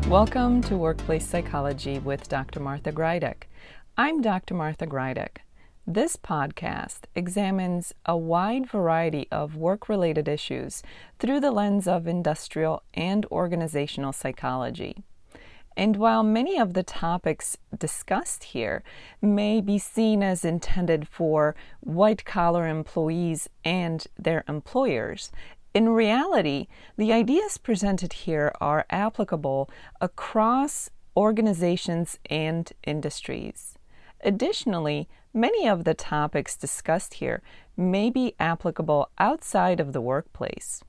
Welcome to Workplace Psychology with Dr. Martha Greidick. I'm Dr. Martha Greidick. This podcast examines a wide variety of work-related issues through the lens of industrial and organizational psychology. And while many of the topics discussed here may be seen as intended for white-collar employees and their employers, in reality, the ideas presented here are applicable across organizations and industries. Additionally, many of the topics discussed here may be applicable outside of the workplace.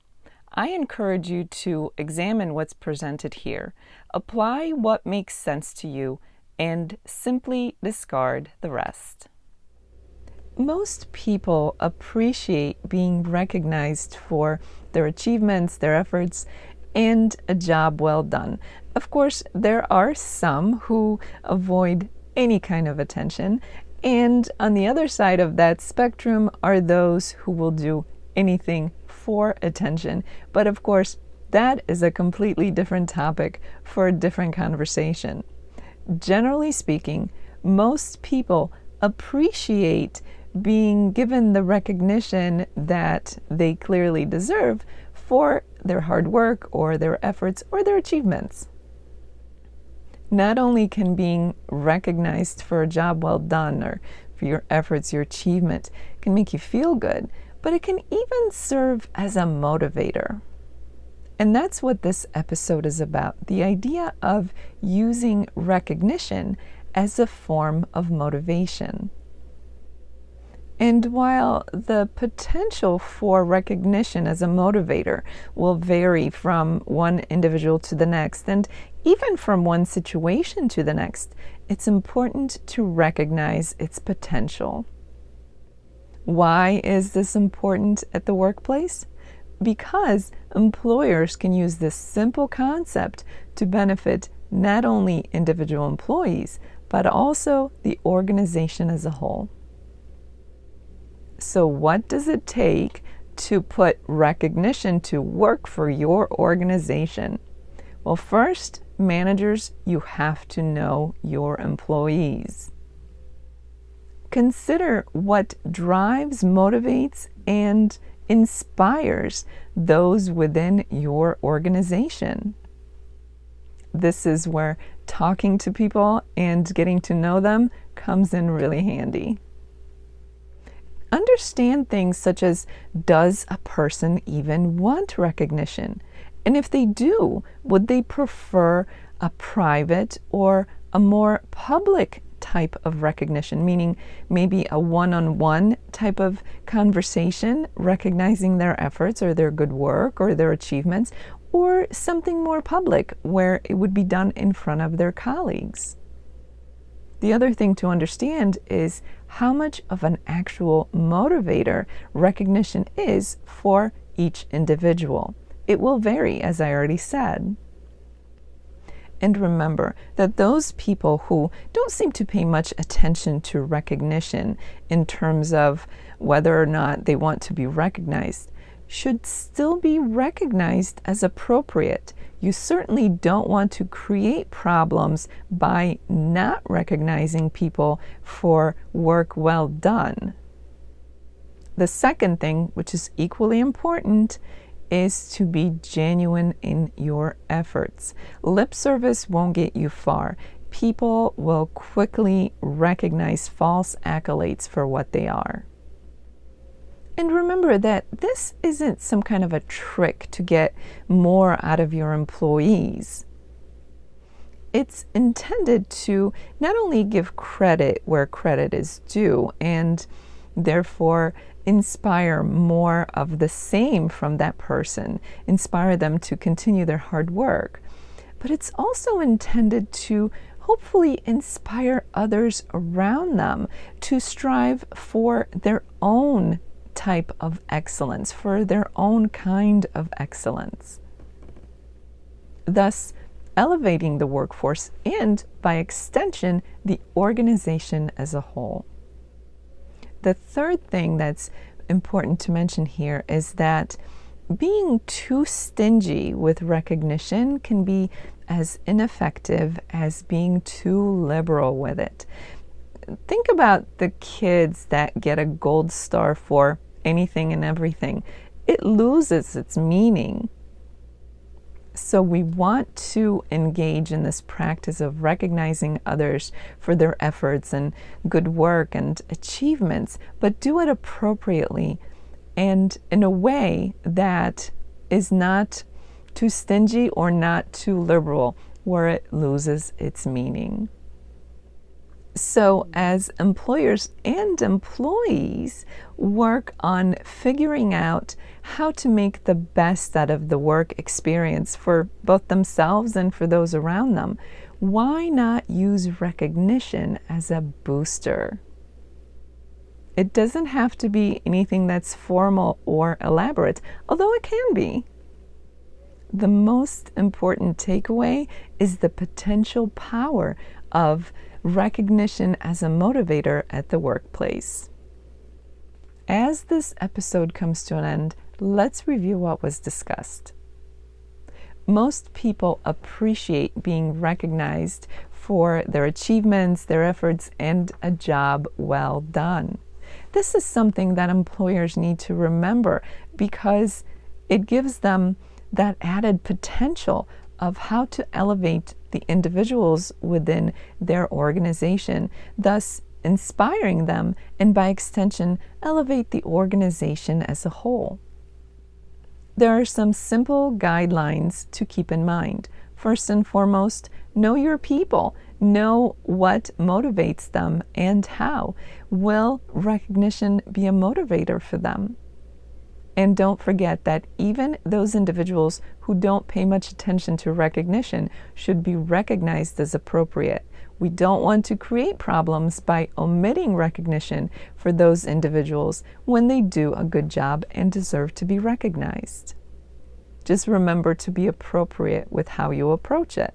I encourage you to examine what's presented here, apply what makes sense to you, and simply discard the rest. Most people appreciate being recognized for their achievements, their efforts, and a job well done. Of course, there are some who avoid any kind of attention, and on the other side of that spectrum are those who will do anything for attention. But of course, that is a completely different topic for a different conversation. Generally speaking, most people appreciate being given the recognition that they clearly deserve for their hard work or their efforts or their achievements. Not only can being recognized for a job well done or for your efforts, your achievement can make you feel good, but it can even serve as a motivator. And that's what this episode is about, the idea of using recognition as a form of motivation. And while the potential for recognition as a motivator will vary from one individual to the next, and even from one situation to the next, it's important to recognize its potential. Why is this important at the workplace? Because employers can use this simple concept to benefit not only individual employees, but also the organization as a whole. So what does it take to put recognition to work for your organization? Well, first, managers, you have to know your employees. Consider what drives, motivates, and inspires those within your organization. This is where talking to people and getting to know them comes in really handy. Understand things such as, does a person even want recognition? And if they do, would they prefer a private or a more public type of recognition, meaning maybe a one-on-one type of conversation, recognizing their efforts or their good work or their achievements, or something more public where it would be done in front of their colleagues? The other thing to understand is how much of an actual motivator recognition is for each individual. It will vary, as I already said. And remember that those people who don't seem to pay much attention to recognition in terms of whether or not they want to be recognized should still be recognized as appropriate. You certainly don't want to create problems by not recognizing people for work well done. The second thing, which is equally important, is to be genuine in your efforts. Lip service won't get you far. People will quickly recognize false accolades for what they are. And remember that this isn't some kind of a trick to get more out of your employees. It's intended to not only give credit where credit is due and therefore inspire more of the same from that person, inspire them to continue their hard work, but it's also intended to hopefully inspire others around them to strive for their own type of excellence, for their own kind of excellence, thus elevating the workforce and, by extension, the organization as a whole. The third thing that's important to mention here is that being too stingy with recognition can be as ineffective as being too liberal with it. Think about the kids that get a gold star for anything and everything. It loses its meaning. So we want to engage in this practice of recognizing others for their efforts and good work and achievements, but do it appropriately and in a way that is not too stingy or not too liberal, where it loses its meaning. So as employers and employees work on figuring out how to make the best out of the work experience for both themselves and for those around them, why not use recognition as a booster? It doesn't have to be anything that's formal or elaborate, although it can be. The most important takeaway is the potential power of recognition as a motivator at the workplace. As this episode comes to an end, let's review what was discussed. Most people appreciate being recognized for their achievements, their efforts, and a job well done. This is something that employers need to remember because it gives them that added potential of how to elevate the individuals within their organization, thus inspiring them and by extension elevate the organization as a whole. There are some simple guidelines to keep in mind. First and foremost, know your people. Know what motivates them and how. Will recognition be a motivator for them? And don't forget that even those individuals who don't pay much attention to recognition should be recognized as appropriate. We don't want to create problems by omitting recognition for those individuals when they do a good job and deserve to be recognized. Just remember to be appropriate with how you approach it,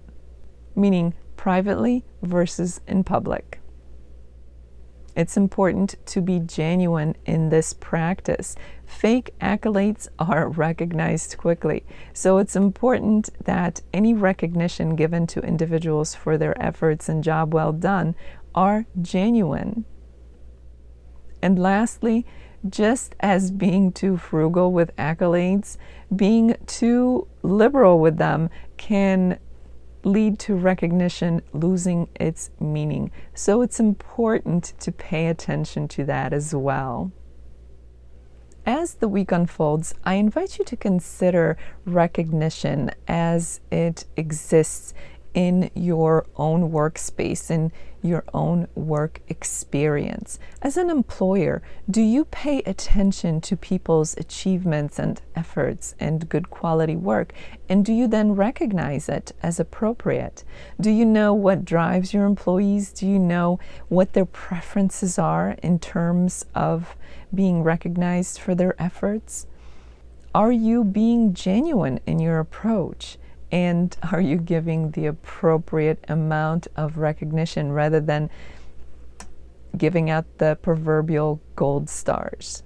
meaning privately versus in public. It's important to be genuine in this practice. Fake accolades are recognized quickly, so it's important that any recognition given to individuals for their efforts and job well done are genuine. And lastly, just as being too frugal with accolades, being too liberal with them can lead to recognition losing its meaning. So it's important to pay attention to that as well. As the week unfolds, I invite you to consider recognition as it exists in your own workspace, in your own work experience. As an employer, do you pay attention to people's achievements and efforts and good quality work? And do you then recognize it as appropriate? Do you know what drives your employees? Do you know what their preferences are in terms of being recognized for their efforts? Are you being genuine in your approach? And are you giving the appropriate amount of recognition rather than giving out the proverbial gold stars?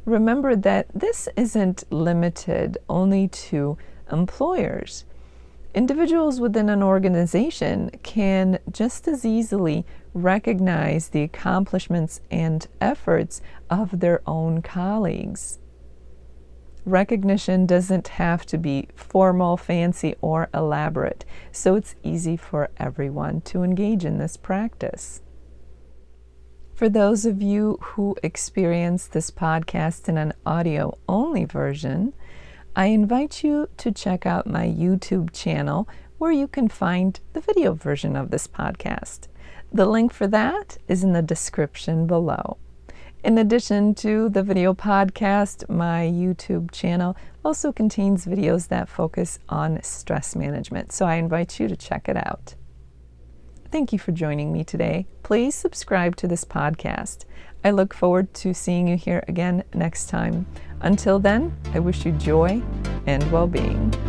Remember that this isn't limited only to employers. Individuals within an organization can just as easily recognize the accomplishments and efforts of their own colleagues. Recognition doesn't have to be formal, fancy, or elaborate, so it's easy for everyone to engage in this practice. For those of you who experience this podcast in an audio-only version, I invite you to check out my YouTube channel where you can find the video version of this podcast. The link for that is in the description below. In addition to the video podcast, my YouTube channel also contains videos that focus on stress management, so I invite you to check it out. Thank you for joining me today. Please subscribe to this podcast. I look forward to seeing you here again next time. Until then, I wish you joy and well-being.